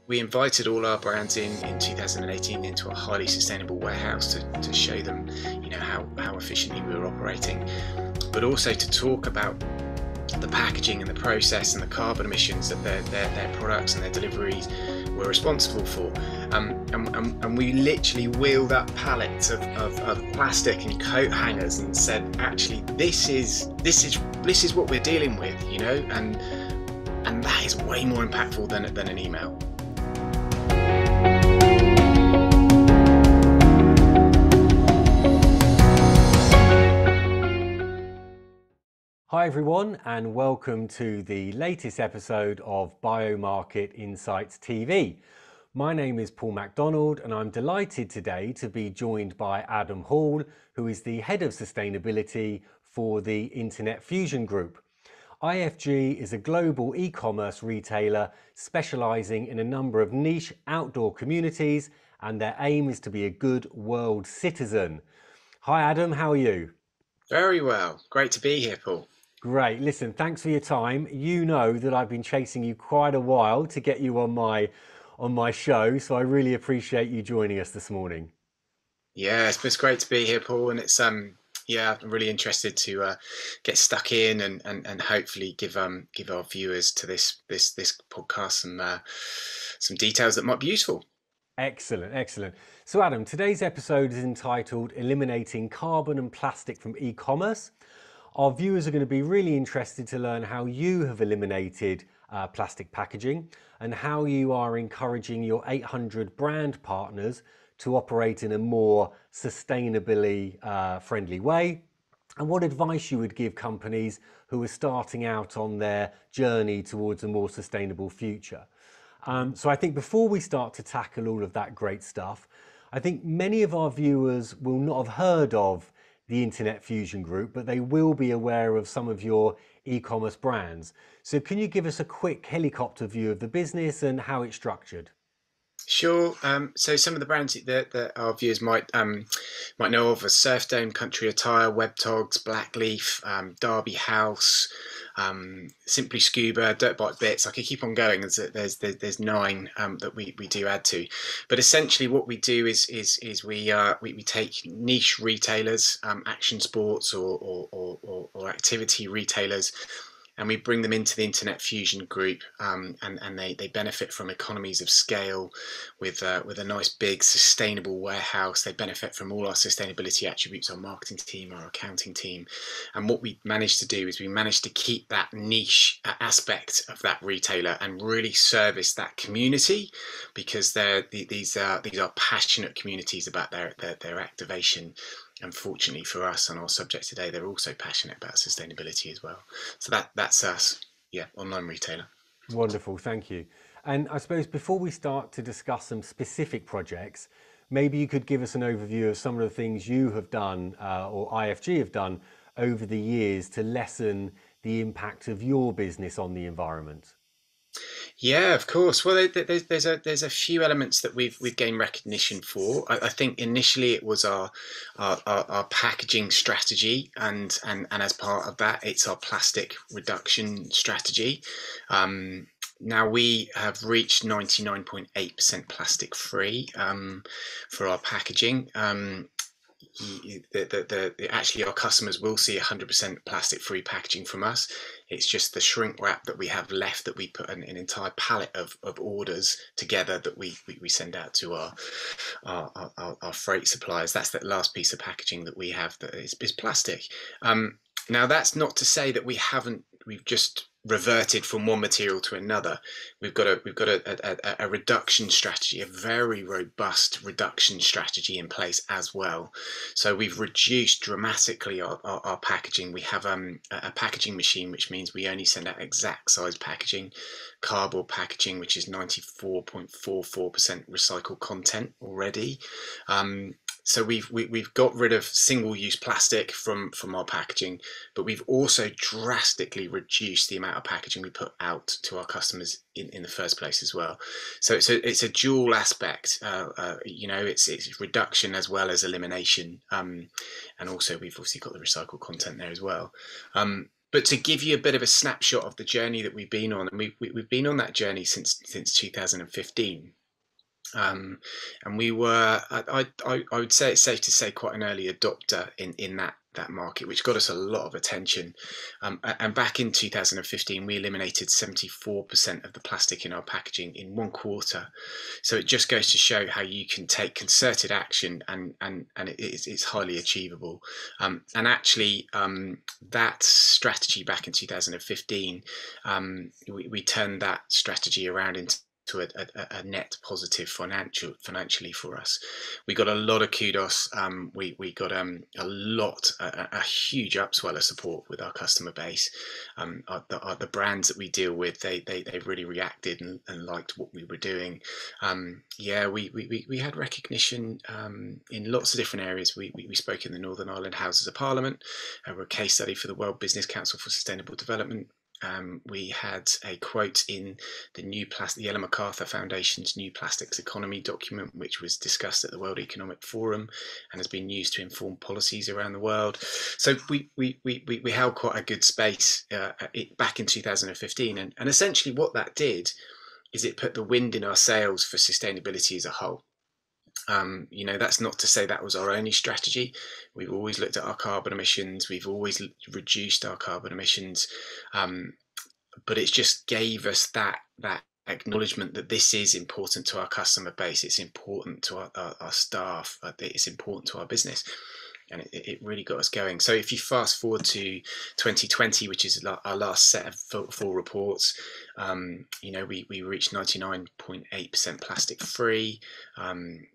we invited all our brands in 2018 into a highly sustainable warehouse to show them, how efficiently we were operating, but also to talk about the packaging and the process and the carbon emissions that their products and their deliveries were responsible for. And we literally wheeled up pallets of plastic and coat hangers and said, actually, this is what we're dealing with, and that is way more impactful than an email. Hi everyone, and welcome to the latest episode of Biomarket Insights TV. My name is Paul MacDonald and I'm delighted today to be joined by Adam Hall, who is the Head of Sustainability for the Internet Fusion Group. IFG is a global e-commerce retailer specialising in a number of niche outdoor communities, and their aim is to be a good world citizen. Hi Adam, how are you? Very well. Great to be here, Paul. Great. Listen, thanks for your time. You know that I've been chasing you quite a while to get you on my show, so I really appreciate you joining us this morning. Yeah, it's great to be here, Paul, and it's I'm really interested to get stuck in and hopefully give our viewers to this podcast some details that might be useful. Excellent, excellent. So Adam, today's episode is entitled Eliminating Carbon and Plastic from E-commerce. Our viewers are going to be really interested to learn how you have eliminated plastic packaging and how you are encouraging your 800 brand partners to operate in a more sustainably friendly way, and what advice you would give companies who are starting out on their journey towards a more sustainable future. So I think before we start to tackle all of that great stuff, I think many of our viewers will not have heard of the Internet Fusion Group, but they will be aware of some of your e-commerce brands. So can you give us a quick helicopter view of the business and how it's structured? Sure. So some of the brands that our viewers might know of are Surf Dome, Country Attire, Webtogs, Blackleaf, Derby House, Simply Scuba, Dirt Bike Bits. I could keep on going. There's 9 that we do add to, but essentially what we do is we take niche retailers, action sports or activity retailers, and we bring them into the Internet Fusion Group, and they benefit from economies of scale with a nice big sustainable warehouse. They benefit from all our sustainability attributes, our marketing team, our accounting team. And what we managed to do is we managed to keep that niche aspect of that retailer and really service that community, because these are passionate communities about their activation. And fortunately for us on our subject today, they're also passionate about sustainability as well. So that's us, online retailer. Wonderful, thank you. And I suppose before we start to discuss some specific projects, maybe you could give us an overview of some of the things you have done or IFG have done over the years to lessen the impact of your business on the environment. Yeah, of course. Well, there's a few elements that we've gained recognition for. I think initially it was our packaging strategy, and as part of that, it's our plastic reduction strategy. Now we have reached 99.8% plastic free for our packaging. Actually, our customers will see 100% plastic free packaging from us. It's just the shrink wrap that we have left that we put an entire pallet of orders together that we send out to our freight suppliers. That's that last piece of packaging that we have that is plastic. Now that's not to say that we've just reverted from one material to another. We've got a reduction strategy, a very robust reduction strategy in place as well. So we've reduced dramatically our packaging. We have a packaging machine, which means we only send out exact size packaging, cardboard packaging, which is 94.44% recycled content already. So we've got rid of single-use plastic from our packaging, but we've also drastically reduced the amount of packaging we put out to our customers in the first place as well. So it's a dual aspect. It's reduction as well as elimination, and also we've obviously got the recycled content there as well. But to give you a bit of a snapshot of the journey that we've been on, and we've been on that journey since 2015. And we were, I would say it's safe to say, quite an early adopter in that market, which got us a lot of attention. And back in 2015, we eliminated 74% of the plastic in our packaging in 1 quarter. So it just goes to show how you can take concerted action, and it's highly achievable. And actually, that strategy back in 2015, we turned that strategy around into a net positive financially for us. We got a lot of kudos. We got a huge upswell of support with our customer base. The brands that we deal with, they really reacted and liked what we were doing. We had recognition in lots of different areas. We spoke in the Northern Ireland Houses of Parliament. We're a case study for the World Business Council for Sustainable Development. We had a quote in the Ellen MacArthur Foundation's New Plastics Economy document, which was discussed at the World Economic Forum and has been used to inform policies around the world. So we held quite a good space back in 2015, and essentially what that did is it put the wind in our sails for sustainability as a whole. That's not to say that was our only strategy. We've always looked at our carbon emissions. We've always reduced our carbon emissions, but it just gave us that acknowledgement that this is important to our customer base. It's important to our staff. It's important to our business. And it really got us going. So if you fast forward to 2020, which is our last set of full reports, we reached 99.8% plastic free,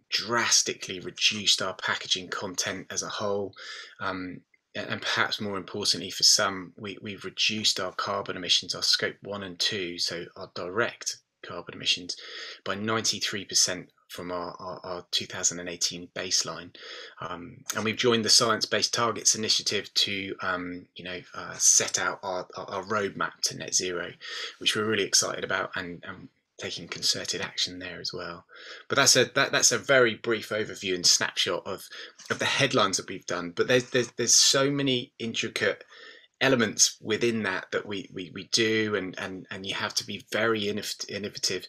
drastically reduced our packaging content as a whole, and perhaps more importantly for some, we've reduced our carbon emissions, our scope 1 and 2, so our direct carbon emissions, by 93% from our 2018 baseline, and we've joined the Science Based Targets Initiative to set out our roadmap to net zero, which we're really excited about, and taking concerted action there as well. But that's a very brief overview and snapshot of the headlines that we've done. But there's so many intricate elements within that we do, and you have to be very innovative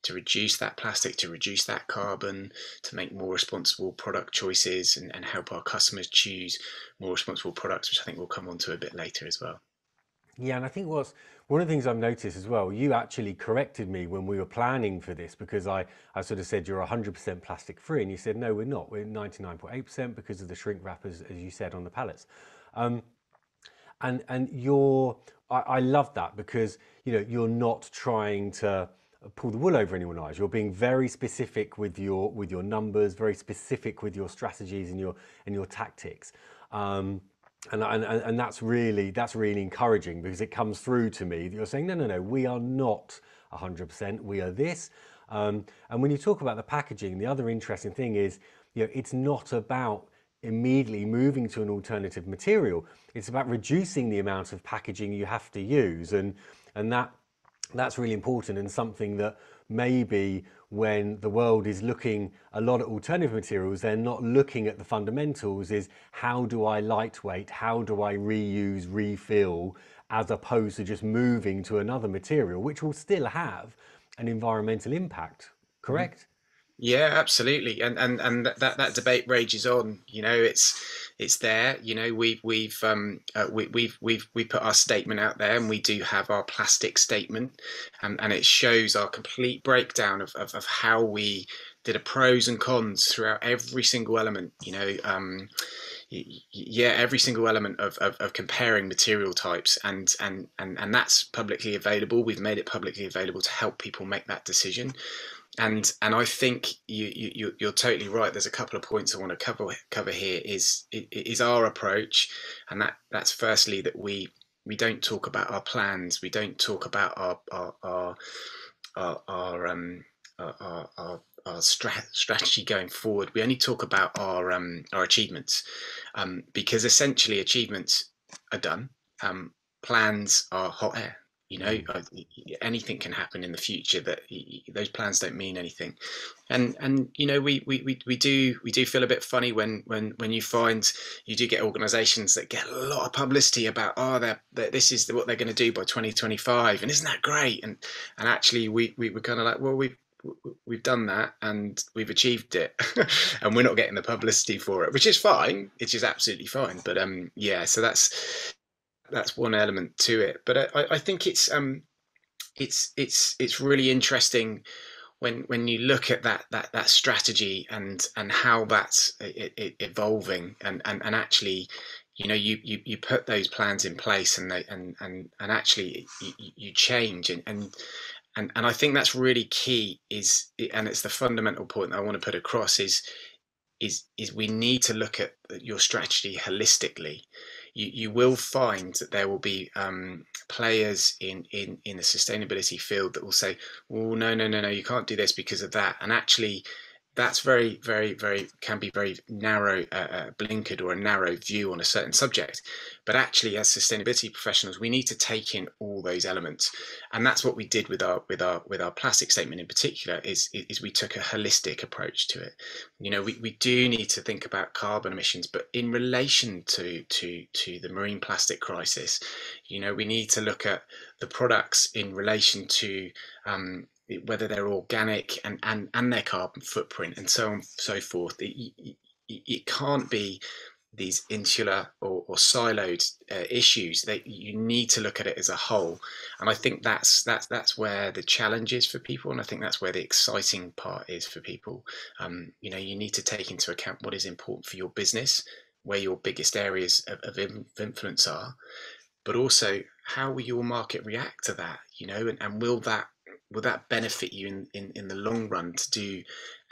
to reduce that plastic, to reduce that carbon, to make more responsible product choices, and help our customers choose more responsible products, which I think we'll come on to a bit later as well. Yeah, and I think one of the things I've noticed as well, you actually corrected me when we were planning for this, because I sort of said you're 100% plastic free, and you said, no, we're not. We're 99.8% because of the shrink wrap, as you said, on the pallets. And I love that, because you're not trying to pull the wool over anyone's eyes. You're being very specific with your numbers, very specific with your strategies and your tactics. And that's really encouraging, because it comes through to me that you're saying, no, we are not 100%, we are this. And when you talk about the packaging, the other interesting thing is, it's not about immediately moving to an alternative material. It's about reducing the amount of packaging you have to use, and that's really important, and something that maybe when the world is looking a lot at alternative materials, they're not looking at the fundamentals, is how do I lightweight, how do I reuse, refill, as opposed to just moving to another material, which will still have an environmental impact, correct? Yeah, absolutely, and that debate rages on. It's there. We've put our statement out there, and we do have our plastic statement, and it shows our complete breakdown of how we did a pros and cons throughout every single element. Every single element of comparing material types, and that's publicly available. We've made it publicly available to help people make that decision. And I think you're totally right. There's a couple of points I want to cover here. Is our approach, and that's firstly that we don't talk about our plans. We don't talk about our strategy going forward. We only talk about our achievements, because essentially achievements are done. Plans are hot air. You know, Mm. anything can happen in the future. That those plans don't mean anything, and you know, we do feel a bit funny when you find you do get organisations that get a lot of publicity about, oh, they're this is what they're going to do by 2025, and isn't that great? And actually, we were kind of like, well, we've done that and we've achieved it, and we're not getting the publicity for it, which is fine. It is absolutely fine. But yeah, so that's one element to it. But I think it's really interesting when you look at that strategy and how that's evolving and actually, you know, you put those plans in place and and actually you change and I think that's really key is, and it's the fundamental point that I want to put across is we need to look at your strategy holistically. You will find that there will be players in the sustainability field that will say, "Oh, no, you can't do this because of that," and actually, that's very can be very narrow, blinkered or a narrow view on a certain subject. But actually, as sustainability professionals, we need to take in all those elements, and that's what we did with our plastic statement in particular. Is we took a holistic approach to it. You know, we do need to think about carbon emissions, but in relation to the marine plastic crisis, you know, we need to look at the products in relation to whether they're organic and their carbon footprint and so on and so forth. It can't be these insular or siloed issues. That you need to look at it as a whole, and I think that's where the challenge is for people, and I think that's where the exciting part is for people. You know, you need to take into account what is important for your business, where your biggest areas of influence are, but also how will your market react to that? You know, and will that benefit you in the long run to do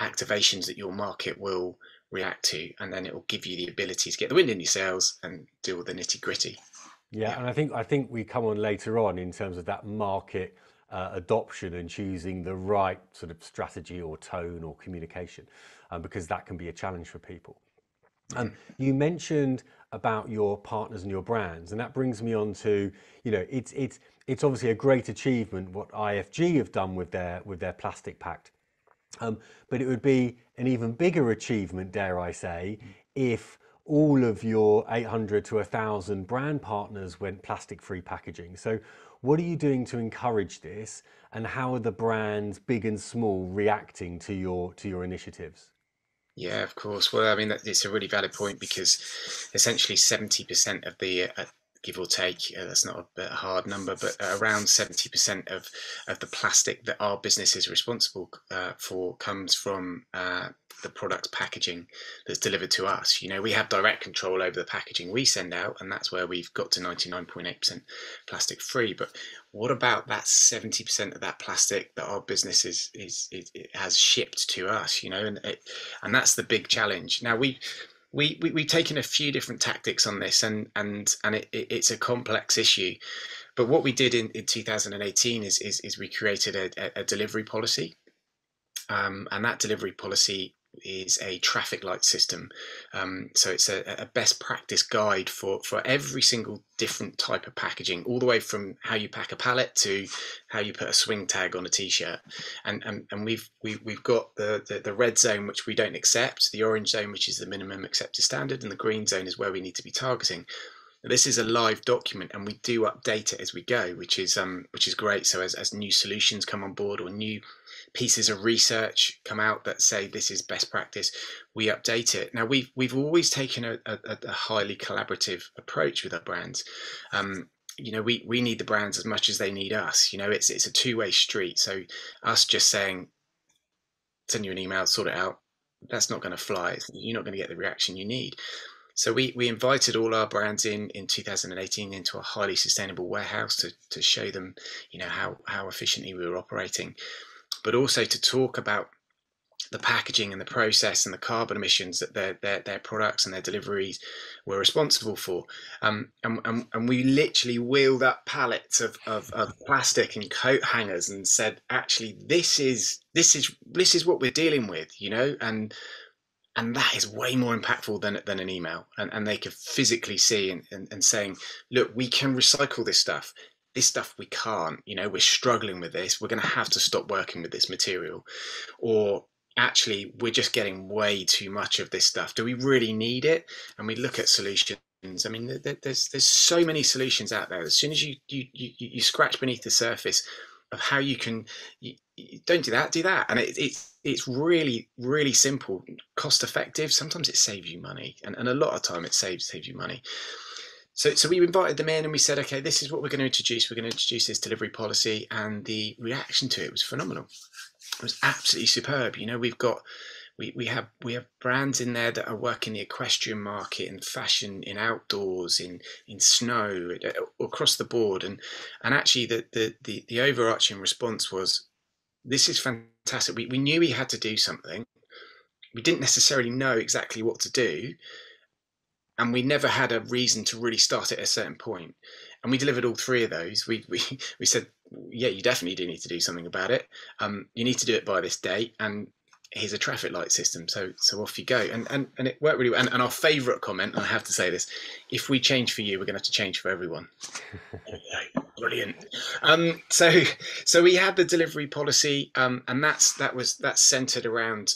activations that your market will react to, and then it will give you the ability to get the wind in your sails and deal with the nitty gritty. Yeah, Yeah. and I think we come on later on in terms of that market adoption and choosing the right sort of strategy or tone or communication, because that can be a challenge for people. You mentioned about your partners and your brands, and that brings me on to, you know, it's obviously a great achievement what IFG have done with their plastic pact. But it would be an even bigger achievement, dare I say, if all of your 800 to 1,000 brand partners went plastic-free packaging. So what are you doing to encourage this, and how are the brands, big and small, reacting to your initiatives? Yeah, of course. Well, I mean, it's a really valid point because essentially 70% of the give or take, that's not a hard number, but around 70% of the plastic that our business is responsible for comes from the product packaging that's delivered to us. You know, we have direct control over the packaging we send out, and that's where we've got to 99.8% plastic free. But what about that 70% of that plastic that our business has shipped to us? You know, and that's the big challenge. Now we've taken a few different tactics on this, and it's a complex issue. But what we did in 2018 is we created a delivery policy, and that delivery policy is a traffic light system. So it's a best practice guide for every single different type of packaging, all the way from how you pack a pallet to how you put a swing tag on a t-shirt. And we've got the red zone, which we don't accept, the orange zone, which is the minimum accepted standard, and the green zone is where we need to be targeting. This is a live document, and we do update it as we go, which is great. So as new solutions come on board or new pieces of research come out that say this is best practice, we update it. Now we've always taken a highly collaborative approach with our brands. You know, we need the brands as much as they need us. You know, it's a two-way street. So us just saying send you an email, sort it out, that's not going to fly. You're not going to get the reaction you need. So we invited all our brands in 2018 into a highly sustainable warehouse to show them, you know, how efficiently we were operating, but also to talk about the packaging and the process and the carbon emissions that their products and their deliveries were responsible for. And we literally wheeled up pallets of plastic and coat hangers and said, actually, this is what we're dealing with, you know, and that is way more impactful than an email. And they could physically see and saying, look, we can recycle this stuff. this stuff we can't, we're struggling with this, we're going to have to stop working with this material, or actually we're just getting way too much of this stuff, do we really need it? And we look at solutions. I mean, there's so many solutions out there. As soon as you scratch beneath the surface of how you can, you don't do that, and it's really, really simple, cost effective. Sometimes it saves you money, and a lot of time it saves you money. So we invited them in and we said, okay, this is what we're going to introduce. We're going to introduce this delivery policy, and the reaction to it was phenomenal. It was absolutely superb. We have brands in there that are working the equestrian market, in fashion, in outdoors, in snow, across the board, and actually the overarching response was, this is fantastic. We knew we had to do something. We didn't necessarily know exactly what to do, and we never had a reason to really start at a certain point. And we delivered all three of those. We said, yeah, you definitely do need to do something about it. You need to do it by this date, and here's a traffic light system. So off you go. And it worked really well. And our favourite comment, and I have to say this, if we change for you, we're going to have to change for everyone. Brilliant. So we had the delivery policy, and that's centered around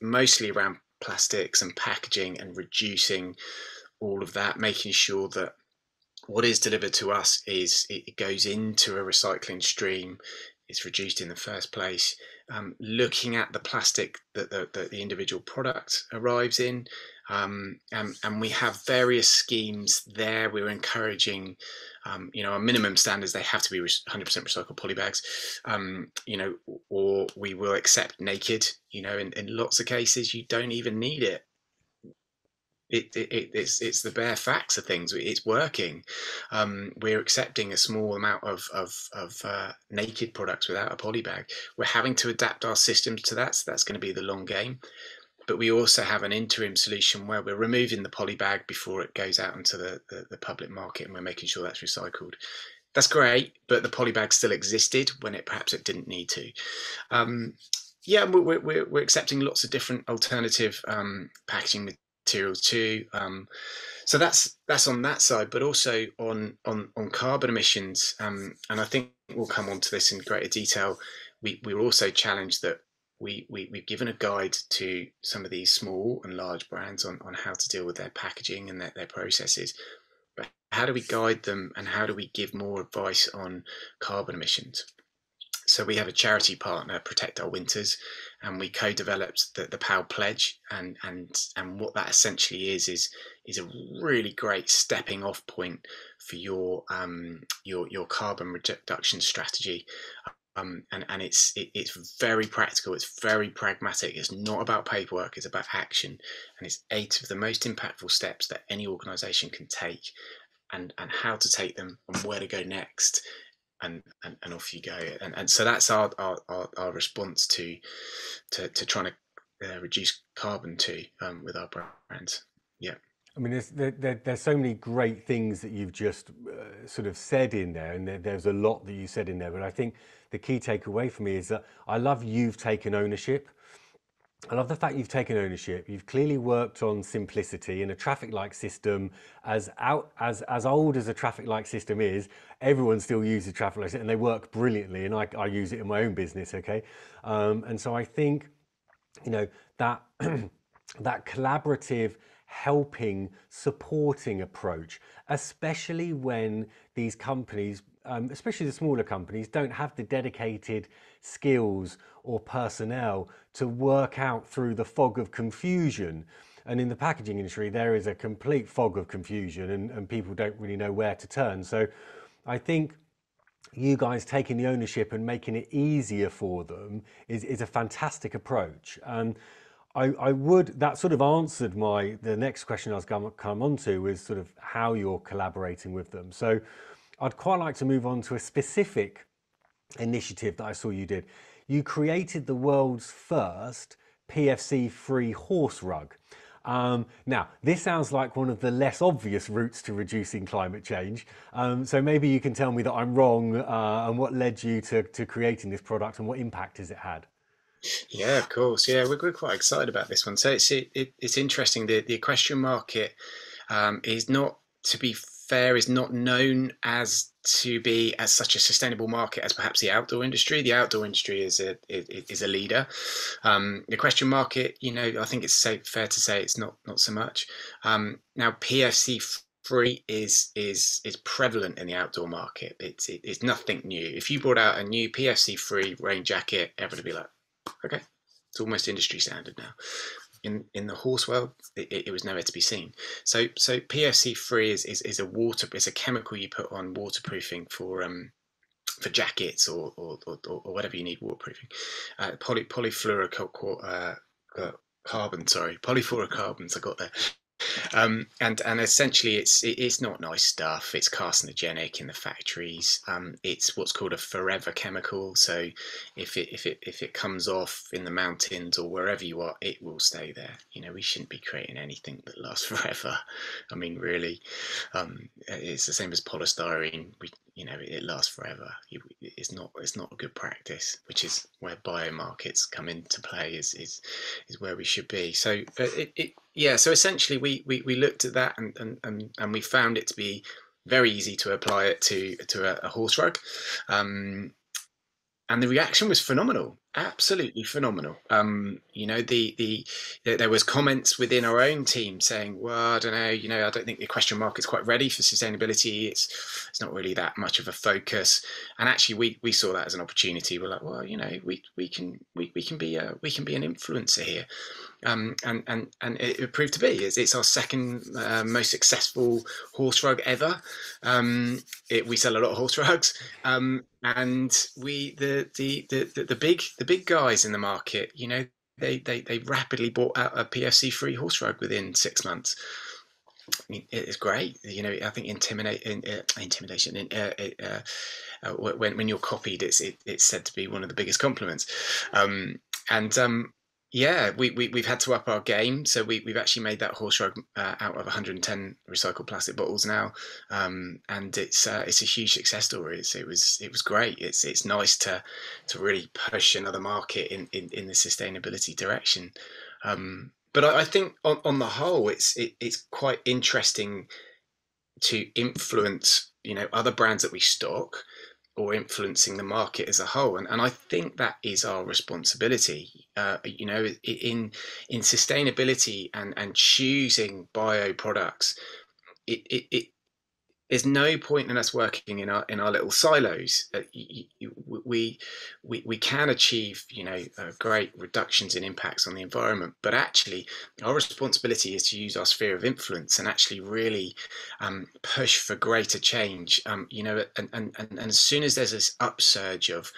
mostly around plastics and packaging, and reducing all of that, making sure that what is delivered to us it goes into a recycling stream, it's reduced in the first place, looking at the plastic that the individual product arrives in, and we have various schemes there. We're encouraging, our minimum standards, they have to be 100% recycled polybags, or we will accept naked. In lots of cases you don't even need it. It's the bare facts of things. It's working. We're accepting a small amount of naked products without a poly bag. We're having to adapt our systems to that, so that's going to be the long game. But we also have an interim solution where we're removing the poly bag before it goes out into the public market, and we're making sure that's recycled. That's great, but the poly bag still existed when perhaps it didn't need to. We're accepting lots of different alternative packaging materials too. So that's on that side, but also on carbon emissions. And I think we'll come on to this in greater detail. We're also challenged that we've given a guide to some of these small and large brands on how to deal with their packaging and their processes. But how do we guide them, and how do we give more advice on carbon emissions? So we have a charity partner, Protect Our Winters, and we co-developed the POW Pledge, and what that essentially is a really great stepping off point for your carbon reduction strategy. And it's very practical, it's very pragmatic. It's not about paperwork, it's about action, and it's 8 of the most impactful steps that any organisation can take, and how to take them, and where to go next. And off you go, and so that's our response to trying to reduce carbon too, with our brands. Yeah, I mean, there's so many great things that you've just sort of said in there, and there's a lot that you said in there. But I think the key takeaway for me is that I love you've taken ownership. I love the fact you've taken ownership. You've clearly worked on simplicity, and a traffic light system, as old as a traffic light system is, everyone still uses traffic lights, and they work brilliantly. And I use it in my own business. Okay, and so I think, that that collaborative, helping, supporting approach, especially when these companies, especially the smaller companies, don't have the dedicated skills or personnel to work out through the fog of confusion. And in the packaging industry, there is a complete fog of confusion, and people don't really know where to turn. So I think you guys taking the ownership and making it easier for them is a fantastic approach. That sort of answered the next question I was going to come on to, is sort of how you're collaborating with them. So I'd quite like to move on to a specific initiative that I saw you did. You created the world's first PFC-free horse rug. Now, this sounds like one of the less obvious routes to reducing climate change. So maybe you can tell me that I'm wrong, and what led you to creating this product, and what impact has it had? Yeah, of course. Yeah, we're quite excited about this one. So it's interesting. The equestrian market is not, to be fair, is not known as to be as such a sustainable market as perhaps the outdoor industry. The outdoor industry is a leader. The equestrian market, I think it's fair to say it's not so much. Now, PFC free is prevalent in the outdoor market. It's nothing new. If you brought out a new PFC free rain jacket, everybody would be like, okay, it's almost industry standard now. In the horse world, it was nowhere to be seen. So PFC free is a chemical you put on waterproofing for jackets or whatever you need waterproofing. Polyfluorocarbons. I got there. And essentially it's not nice stuff. It's carcinogenic in the factories. It's what's called a forever chemical. So if it comes off in the mountains or wherever you are, it will stay there. We shouldn't be creating anything that lasts forever. I mean, really, it's the same as polystyrene. It lasts forever. It's not a good practice, which is where biomarkets come into play. Is where we should be. So so essentially we looked at that and we found it to be very easy to apply it to a horse rug, and the reaction was phenomenal, absolutely phenomenal. There was comments within our own team saying, well, I don't know, I don't think the equestrian market's quite ready for sustainability. It's not really that much of a focus. And actually we saw that as an opportunity. We're like, well, we can be an influencer here. And it proved to be. It's our second most successful horse rug ever. We sell a lot of horse rugs, and the big guys in the market, they rapidly bought out a PFC free horse rug within 6 months. I mean, it's great. I think intimidation. When you're copied, it's said to be one of the biggest compliments. We've had to up our game. So we've actually made that horse rug out of 110 recycled plastic bottles now, and it's a huge success story. It was great. It's nice to really push another market in the sustainability direction. But I think on the whole, it's quite interesting to influence other brands that we stock, or influencing the market as a whole, and I think that is our responsibility. In sustainability and choosing bio products, there's no point in us working in our little silos. We can achieve great reductions in impacts on the environment, but actually our responsibility is to use our sphere of influence and actually really push for greater change. And as soon as there's this upsurge of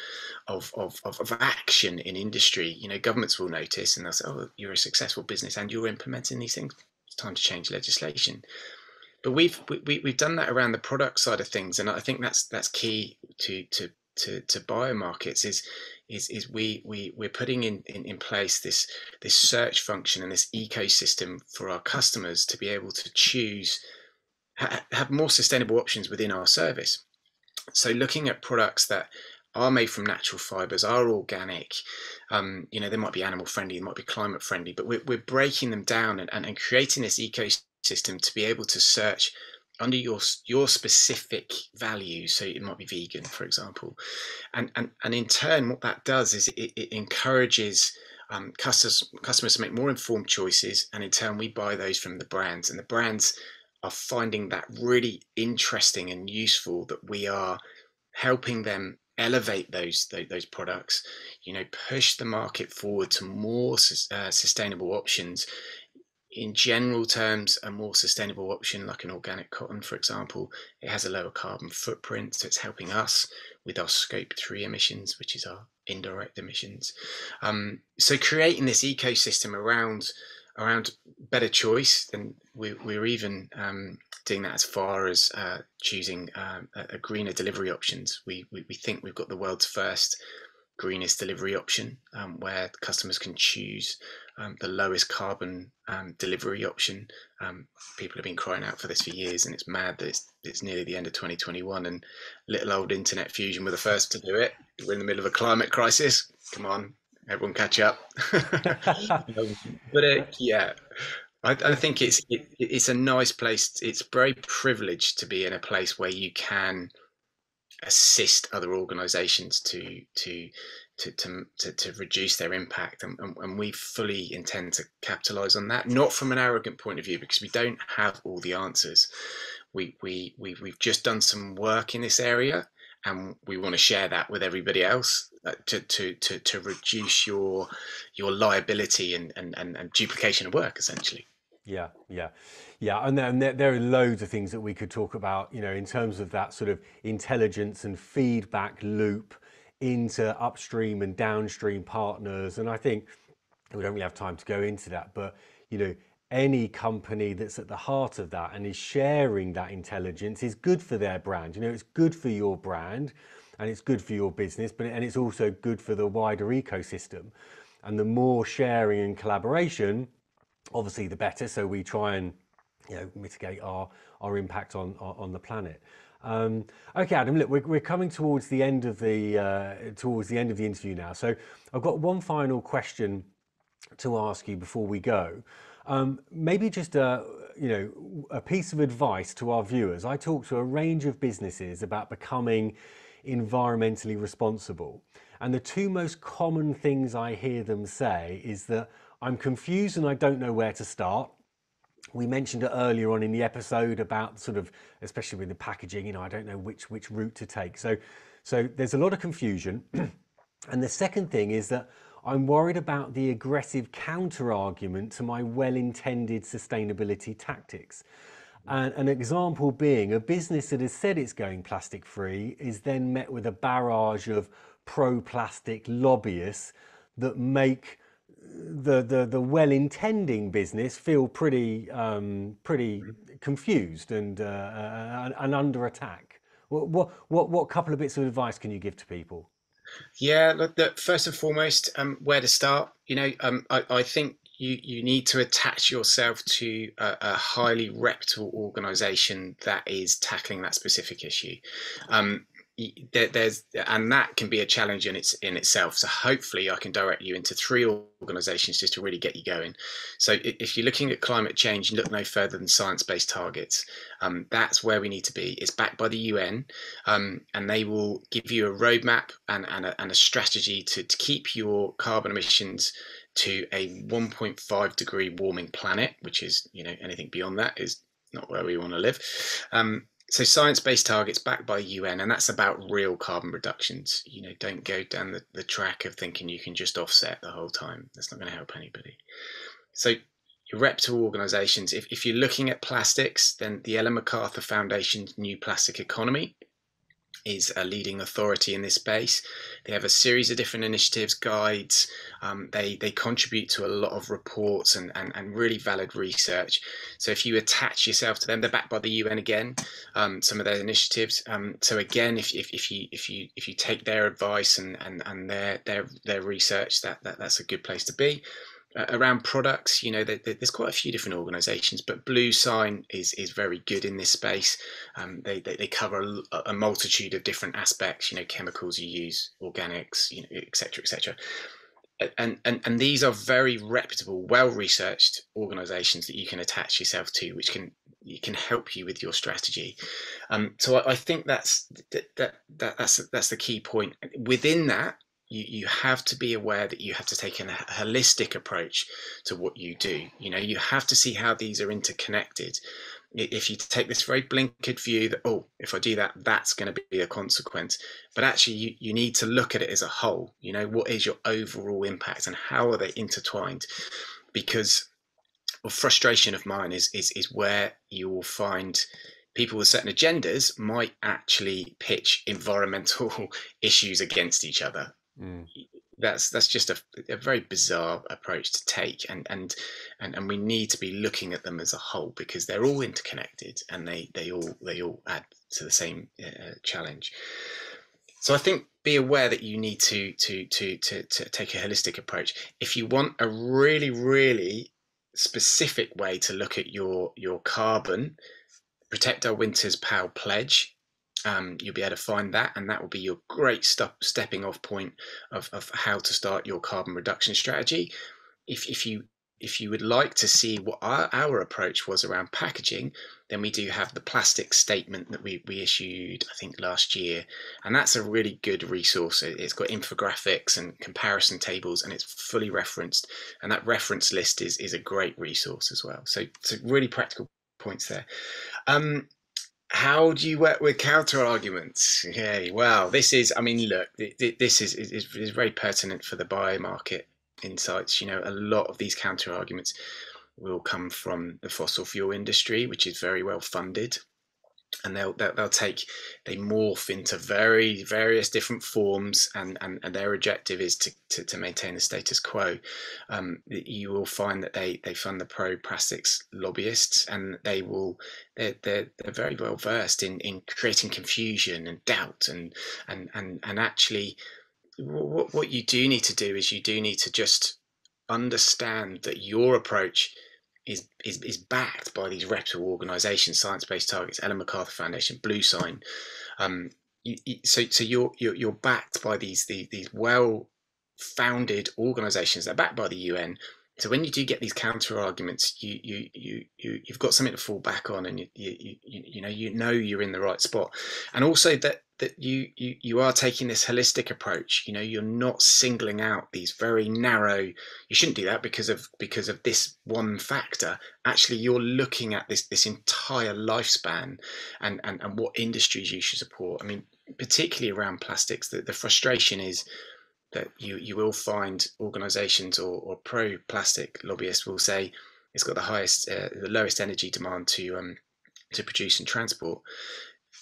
action in industry, governments will notice and they'll say, oh, you're a successful business and you're implementing these things. It's time to change legislation. But we've done that around the product side of things, and I think that's key to biomarkets. Is we're putting in place this search function and this ecosystem for our customers to be able to choose, have more sustainable options within our service. So looking at products that are made from natural fibers, are organic, they might be animal friendly, they might be climate friendly, but we're breaking them down and creating this ecosystem to be able to search under your specific values. So it might be vegan, for example, and in turn what that does is it encourages customers to make more informed choices, and in turn we buy those from the brands, and the brands are finding that really interesting and useful, that we are helping them elevate those products, push the market forward to more sustainable options. In general terms, a more sustainable option like an organic cotton, for example, it has a lower carbon footprint, so it's helping us with our scope 3 emissions, which is our indirect emissions. So creating this ecosystem around better choice, and we're even doing that as far as choosing a greener delivery options. We think we've got the world's first greenest delivery option, where customers can choose the lowest carbon delivery option. People have been crying out for this for years, and it's mad that it's nearly the end of 2021 and little old Internet Fusion were the first to do it. We're in the middle of a climate crisis. Come on, everyone catch up. But I think it's a nice place. It's very privileged to be in a place where you can assist other organisations to reduce their impact, and we fully intend to capitalise on that. Not from an arrogant point of view, because we don't have all the answers. We've just done some work in this area, and we want to share that with everybody else, to reduce your liability and duplication of work, essentially. Yeah, yeah, yeah. And then there are loads of things that we could talk about, in terms of that sort of intelligence and feedback loop into upstream and downstream partners. And I think we don't really have time to go into that, but any company that's at the heart of that and is sharing that intelligence is good for their brand. It's good for your brand and it's good for your business, and it's also good for the wider ecosystem. And the more sharing and collaboration, obviously the better. So we try and mitigate our impact on the planet. Okay, Adam. Look, we're coming towards the end of the interview now. So I've got one final question to ask you before we go. Maybe just a piece of advice to our viewers. I talk to a range of businesses about becoming environmentally responsible, and the two most common things I hear them say is that I'm confused and I don't know where to start. We mentioned it earlier on in the episode about sort of, especially with the packaging, I don't know which route to take. So there's a lot of confusion. And the second thing is that I'm worried about the aggressive counter argument to my well-intended sustainability tactics. And an example being a business that has said it's going plastic free is then met with a barrage of pro-plastic lobbyists that make the well-intending business feel pretty confused and under attack. What couple of bits of advice can you give to people? Yeah, look, first and foremost, where to start? I think you need to attach yourself to a highly reputable organisation that is tackling that specific issue. And that can be a challenge in itself. So hopefully I can direct you into 3 organisations just to really get you going. So if you're looking at climate change, look no further than science-based targets. That's where we need to be. It's backed by the UN, and they will give you a roadmap and a strategy to keep your carbon emissions to a 1.5 degree warming planet, which is, anything beyond that is not where we want to live. So science-based targets backed by UN, and that's about real carbon reductions. Don't go down the track of thinking you can just offset the whole time. That's not going to help anybody. So your reputable organisations, if you're looking at plastics, then the Ellen MacArthur Foundation's New Plastic Economy is a leading authority in this space. They have a series of different initiatives, guides. They contribute to a lot of reports and really valid research. So if you attach yourself to them, they're backed by the UN again. Some of their initiatives. So again, if you take their advice and their research, that's a good place to be. Around products, there's quite a few different organisations, but Blue Sign is very good in this space. They cover a multitude of different aspects, chemicals you use, organics, etc., etc. And these are very reputable, well-researched organisations that you can attach yourself to, which can help you with your strategy. So I think that's the key point. Within that, you have to be aware that you have to take a holistic approach to what you do. You have to see how these are interconnected. If you take this very blinkered view that, if I do that, that's going to be a consequence. But actually, you need to look at it as a whole. What is your overall impact and how are they intertwined? Because a frustration of mine is where you will find people with certain agendas might actually pitch environmental issues against each other. That's just a very bizarre approach to take, and we need to be looking at them as a whole, because they're all interconnected and they all add to the same challenge. So I think be aware that you need to take a holistic approach. If you want a really, really specific way to look at your carbon, Protect Our Winters PAL pledge. You'll be able to find that, and that will be your great stepping off point of how to start your carbon reduction strategy. If you if you would like to see what our approach was around packaging, then we do have the plastic statement that we issued, I think, last year. And that's a really good resource. It's got infographics and comparison tables, and it's fully referenced. And that reference list is a great resource as well. So really practical points there. How do you work with counter arguments? Yeah, well, this is, I mean, look, this is very pertinent for the buyer market insights. You know, a lot of these counter arguments will come from the fossil fuel industry, which is very well funded, and they morph into various different forms, and their objective is to maintain the status quo. You will find that they fund the pro plastics lobbyists, and they're very well versed in creating confusion and doubt, and actually what you do need to do is you do need to just understand that your approach is backed by these reputable organisations: Science Based Targets, Ellen MacArthur Foundation, Blue Sign. So you're backed by these well founded organisations that are backed by the UN. So when you do get these counter arguments, you've got something to fall back on, and you know you're in the right spot, and also that you are taking this holistic approach. You know, you're not singling out these very narrow. You shouldn't do that because of this one factor. Actually, you're looking at this entire lifespan, and what industries you should support. I mean, particularly around plastics, the frustration is that you will find organisations or pro plastic lobbyists will say it's got the lowest energy demand to produce and transport,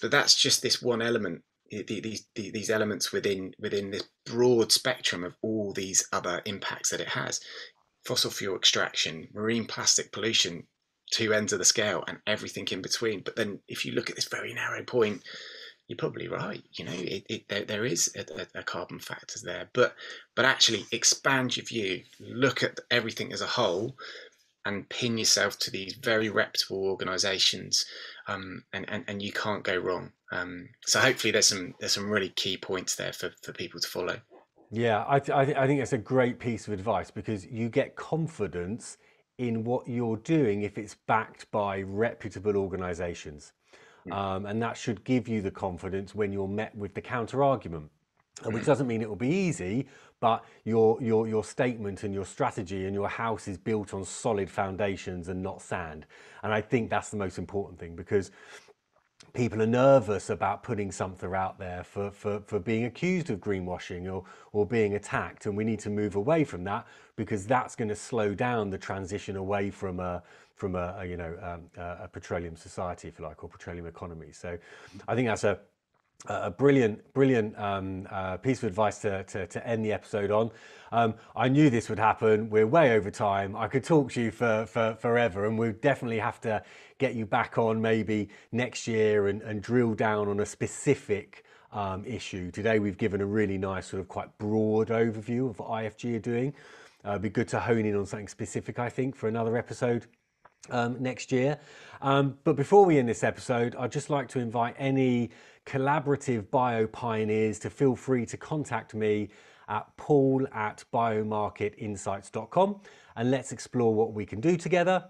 but that's just this one element. These elements within this broad spectrum of all these other impacts that it has: fossil fuel extraction, marine plastic pollution, two ends of the scale, and everything in between. But then, if you look at this very narrow point, you're probably right. You know, there is a carbon factor there, but actually expand your view, look at everything as a whole, and pin yourself to these very reputable organisations, and you can't go wrong. So hopefully there's some really key points there for people to follow. Yeah, I think that's a great piece of advice, because you get confidence in what you're doing if it's backed by reputable organisations. And that should give you the confidence when you're met with the counter argument, which doesn't mean it will be easy, but your statement and your strategy and your house is built on solid foundations and not sand. And I think that's the most important thing, because people are nervous about putting something out there for being accused of greenwashing or being attacked, and we need to move away from that, because that's going to slow down the transition away from a petroleum society, if you like, or petroleum economy. So I think that's a brilliant piece of advice to end the episode on. I knew this would happen. We're way over time. I could talk to you for forever, and we definitely have to get you back on maybe next year and drill down on a specific issue. Today we've given a really nice sort of quite broad overview of what IFG are doing. It'd be good to hone in on something specific, I think, for another episode next year. But before we end this episode, I'd just like to invite any collaborative bio pioneers to feel free to contact me at paul@biomarketinsights.com, and let's explore what we can do together.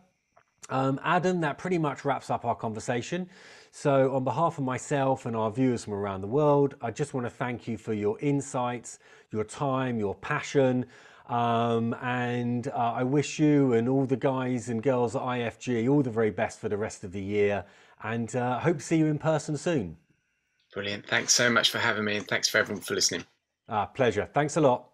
Adam, that pretty much wraps up our conversation. So on behalf of myself and our viewers from around the world, I just want to thank you for your insights, your time, your passion. And I wish you and all the guys and girls at IFG all the very best for the rest of the year, and hope to see you in person soon. Brilliant. Thanks so much for having me, and thanks for everyone for listening. Pleasure. Thanks a lot.